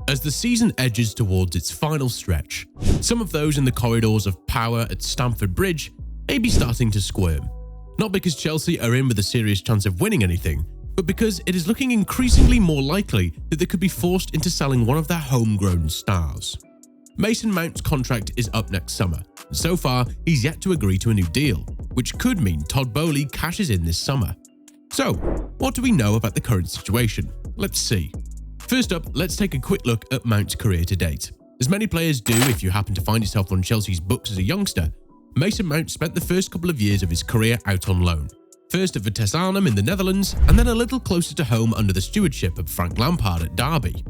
As the season edges towards its final stretch, some of those in the corridors of power at Stamford Bridge may be starting to squirm. Not because Chelsea are in with a serious chance of winning anything, but because it is looking increasingly more likely that they could be forced into selling one of their homegrown stars. Mason Mount's contract is up next summer, and so far he's yet to agree to a new deal, which could mean Todd Boehly cashes in this summer. So, what do we know about the current situation? Let's see. First up, let's take a quick look at Mount's career to date. As many players do if you happen to find yourself on Chelsea's books as a youngster, Mason Mount spent the first couple of years of his career out on loan. First at Vitesse Arnhem in the Netherlands, and then a little closer to home under the stewardship of Frank Lampard at Derby.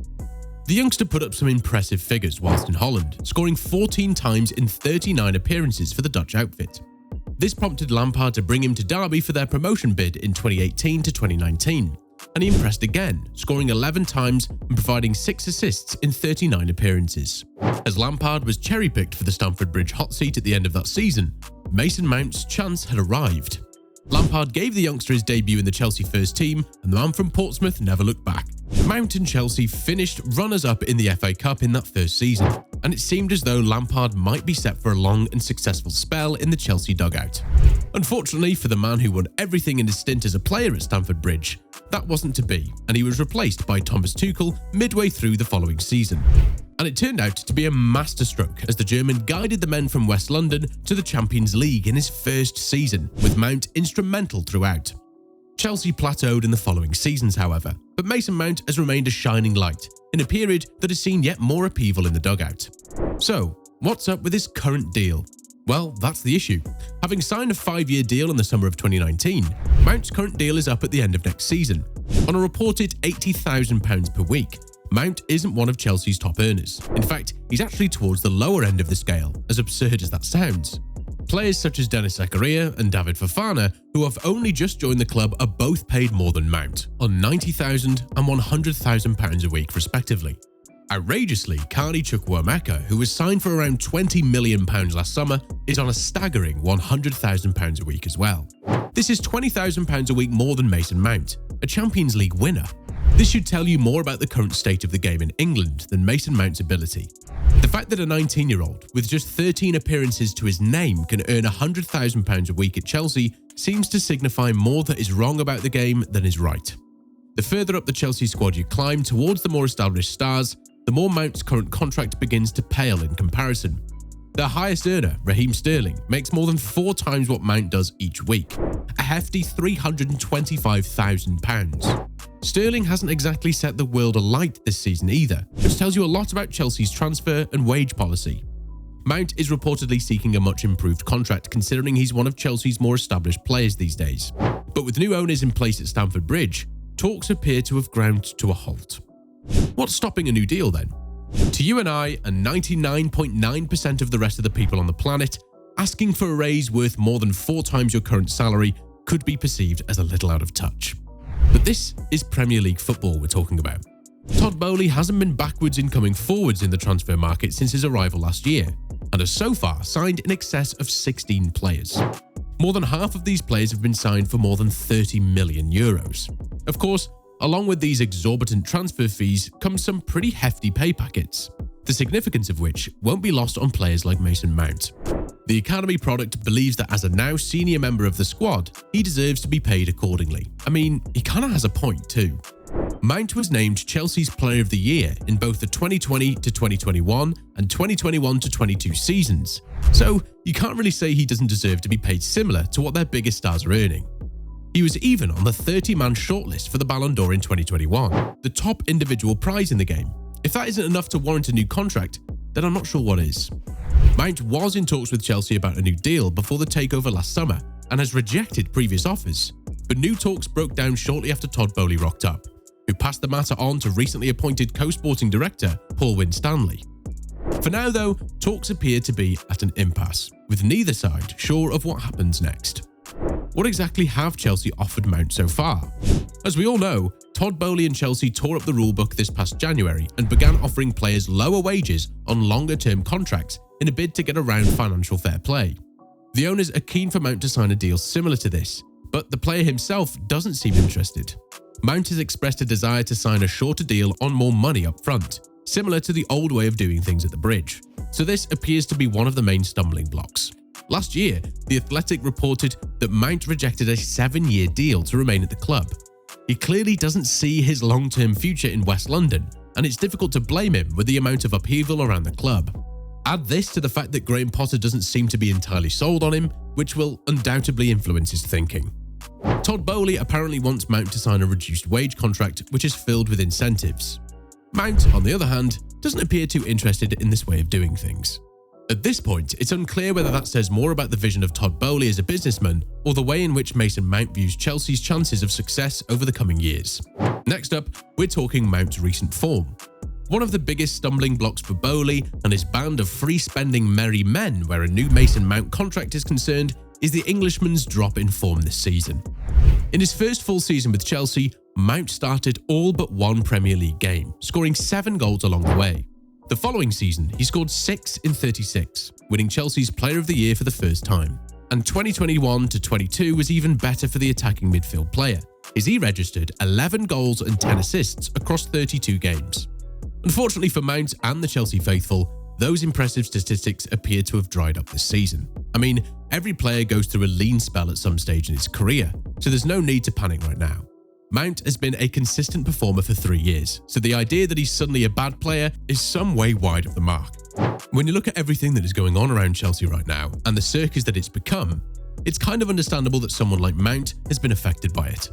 The youngster put up some impressive figures whilst in Holland, scoring 14 times in 39 appearances for the Dutch outfit. This prompted Lampard to bring him to Derby for their promotion bid in 2018 to 2019, and he impressed again, scoring 11 times and providing 6 assists in 39 appearances. As Lampard was cherry-picked for the Stamford Bridge hot seat at the end of that season, Mason Mount's chance had arrived. Lampard gave the youngster his debut in the Chelsea first team, and the man from Portsmouth never looked back. Mount and Chelsea finished runners-up in the FA Cup in that first season, and it seemed as though Lampard might be set for a long and successful spell in the Chelsea dugout. Unfortunately for the man who won everything in his stint as a player at Stamford Bridge, that wasn't to be, and he was replaced by Thomas Tuchel midway through the following season. And it turned out to be a masterstroke as the German guided the men from West London to the Champions League in his first season, with Mount instrumental throughout. Chelsea plateaued in the following seasons, however, but Mason Mount has remained a shining light in a period that has seen yet more upheaval in the dugout. So, what's up with his current deal? Well, that's the issue. Having signed a 5-year deal in the summer of 2019, Mount's current deal is up at the end of next season. On a reported £80,000 per week, Mount isn't one of Chelsea's top earners. In fact, he's actually towards the lower end of the scale, as absurd as that sounds. Players such as Denis Zakaria and David Fofana, who have only just joined the club, are both paid more than Mount, on £90,000 and £100,000 a week respectively. Outrageously, Carney Chukwuemeka, who was signed for around £20 million last summer, is on a staggering £100,000 a week as well. This is £20,000 a week more than Mason Mount, a Champions League winner. This should tell you more about the current state of the game in England than Mason Mount's ability. The fact that a 19-year-old with just 13 appearances to his name can earn £100,000 a week at Chelsea seems to signify more that is wrong about the game than is right. The further up the Chelsea squad you climb towards the more established stars, the more Mount's current contract begins to pale in comparison. Their highest earner, Raheem Sterling, makes more than 4 times what Mount does each week, a hefty £325,000. Sterling hasn't exactly set the world alight this season either, which tells you a lot about Chelsea's transfer and wage policy. Mount is reportedly seeking a much improved contract considering he's one of Chelsea's more established players these days. But with new owners in place at Stamford Bridge, talks appear to have ground to a halt. What's stopping a new deal then? To you and I, and 99.9% of the rest of the people on the planet, asking for a raise worth more than 4 times your current salary could be perceived as a little out of touch. But this is Premier League football we're talking about. Todd Boehly hasn't been backwards in coming forwards in the transfer market since his arrival last year, and has so far signed in excess of 16 players. More than half of these players have been signed for more than €30 million. Of course, along with these exorbitant transfer fees come some pretty hefty pay packets, the significance of which won't be lost on players like Mason Mount. The Academy product believes that as a now senior member of the squad, he deserves to be paid accordingly. I mean, he kinda has a point too. Mount was named Chelsea's Player of the Year in both the 2020 to 2021 and 2021 to 22 seasons, so you can't really say he doesn't deserve to be paid similar to what their biggest stars are earning. He was even on the 30-man shortlist for the Ballon d'Or in 2021, the top individual prize in the game. If that isn't enough to warrant a new contract, then I'm not sure what is. Mount was in talks with Chelsea about a new deal before the takeover last summer and has rejected previous offers, but new talks broke down shortly after Todd Boehly rocked up, who passed the matter on to recently appointed co-sporting director Paul Winstanley. For now though, talks appear to be at an impasse, with neither side sure of what happens next. What exactly have Chelsea offered Mount so far? As we all know, Todd Boehly and Chelsea tore up the rulebook this past January and began offering players lower wages on longer-term contracts in a bid to get around financial fair play. The owners are keen for Mount to sign a deal similar to this, but the player himself doesn't seem interested. Mount has expressed a desire to sign a shorter deal on more money up front, similar to the old way of doing things at the bridge. So this appears to be one of the main stumbling blocks. Last year, The Athletic reported that Mount rejected a 7-year deal to remain at the club. He clearly doesn't see his long-term future in West London, and it's difficult to blame him with the amount of upheaval around the club. Add this to the fact that Graham Potter doesn't seem to be entirely sold on him, which will undoubtedly influence his thinking. Todd Boehly apparently wants Mount to sign a reduced wage contract, which is filled with incentives. Mount, on the other hand, doesn't appear too interested in this way of doing things. At this point, it's unclear whether that says more about the vision of Todd Boehly as a businessman or the way in which Mason Mount views Chelsea's chances of success over the coming years. Next up, we're talking Mount's recent form. One of the biggest stumbling blocks for Boehly and his band of free-spending merry men where a new Mason Mount contract is concerned is the Englishman's drop in form this season. In his first full season with Chelsea, Mount started all but one Premier League game, scoring 7 goals along the way. The following season, he scored 6 in 36, winning Chelsea's Player of the Year for the first time. And 2021-22 was even better for the attacking midfield player, as he registered 11 goals and 10 assists across 32 games. Unfortunately for Mount and the Chelsea faithful, those impressive statistics appear to have dried up this season. I mean, every player goes through a lean spell at some stage in his career, so there's no need to panic right now. Mount has been a consistent performer for 3 years, so the idea that he's suddenly a bad player is some way wide of the mark. When you look at everything that is going on around Chelsea right now and the circus that it's become, it's kind of understandable that someone like Mount has been affected by it.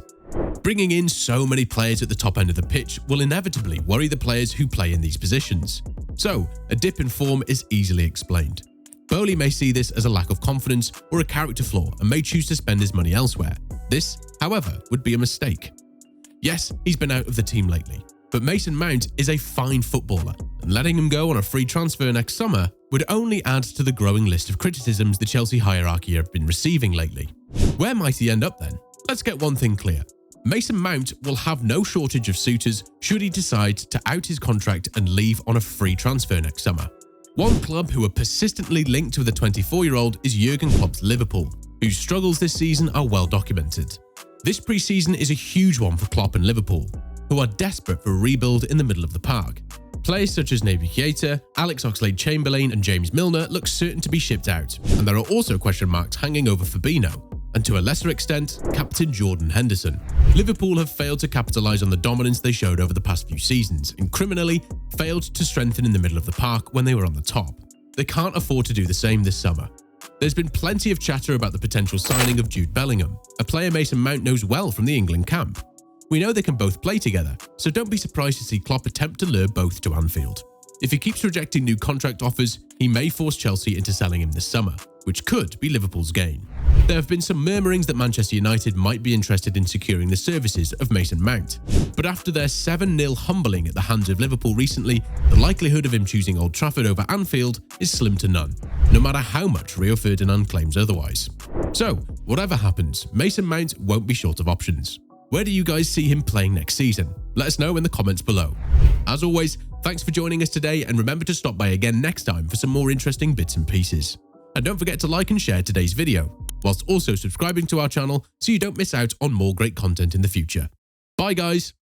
Bringing in so many players at the top end of the pitch will inevitably worry the players who play in these positions. So, a dip in form is easily explained. Boehly may see this as a lack of confidence or a character flaw and may choose to spend his money elsewhere. This, however, would be a mistake. Yes, he's been out of the team lately, but Mason Mount is a fine footballer, and letting him go on a free transfer next summer would only add to the growing list of criticisms the Chelsea hierarchy have been receiving lately. Where might he end up then? Let's get one thing clear. Mason Mount will have no shortage of suitors should he decide to out his contract and leave on a free transfer next summer. One club who are persistently linked with the 24-year-old is Jurgen Klopp's Liverpool, whose struggles this season are well documented. This pre-season is a huge one for Klopp and Liverpool, who are desperate for a rebuild in the middle of the park. Players such as Naby Keita, Alex Oxlade-Chamberlain and James Milner look certain to be shipped out, and there are also question marks hanging over Fabinho, and to a lesser extent, captain Jordan Henderson. Liverpool have failed to capitalise on the dominance they showed over the past few seasons, and criminally failed to strengthen in the middle of the park when they were on the top. They can't afford to do the same this summer. There's been plenty of chatter about the potential signing of Jude Bellingham, a player Mason Mount knows well from the England camp. We know they can both play together, so don't be surprised to see Klopp attempt to lure both to Anfield. If he keeps rejecting new contract offers, he may force Chelsea into selling him this summer, which could be Liverpool's gain. There have been some murmurings that Manchester United might be interested in securing the services of Mason Mount, but after their 7-0 humbling at the hands of Liverpool recently, the likelihood of him choosing Old Trafford over Anfield is slim to none, no matter how much Rio Ferdinand claims otherwise. So, whatever happens, Mason Mount won't be short of options. Where do you guys see him playing next season? Let us know in the comments below. As always, thanks for joining us today, and remember to stop by again next time for some more interesting bits and pieces. And don't forget to like and share today's video, whilst also subscribing to our channel so you don't miss out on more great content in the future. Bye guys!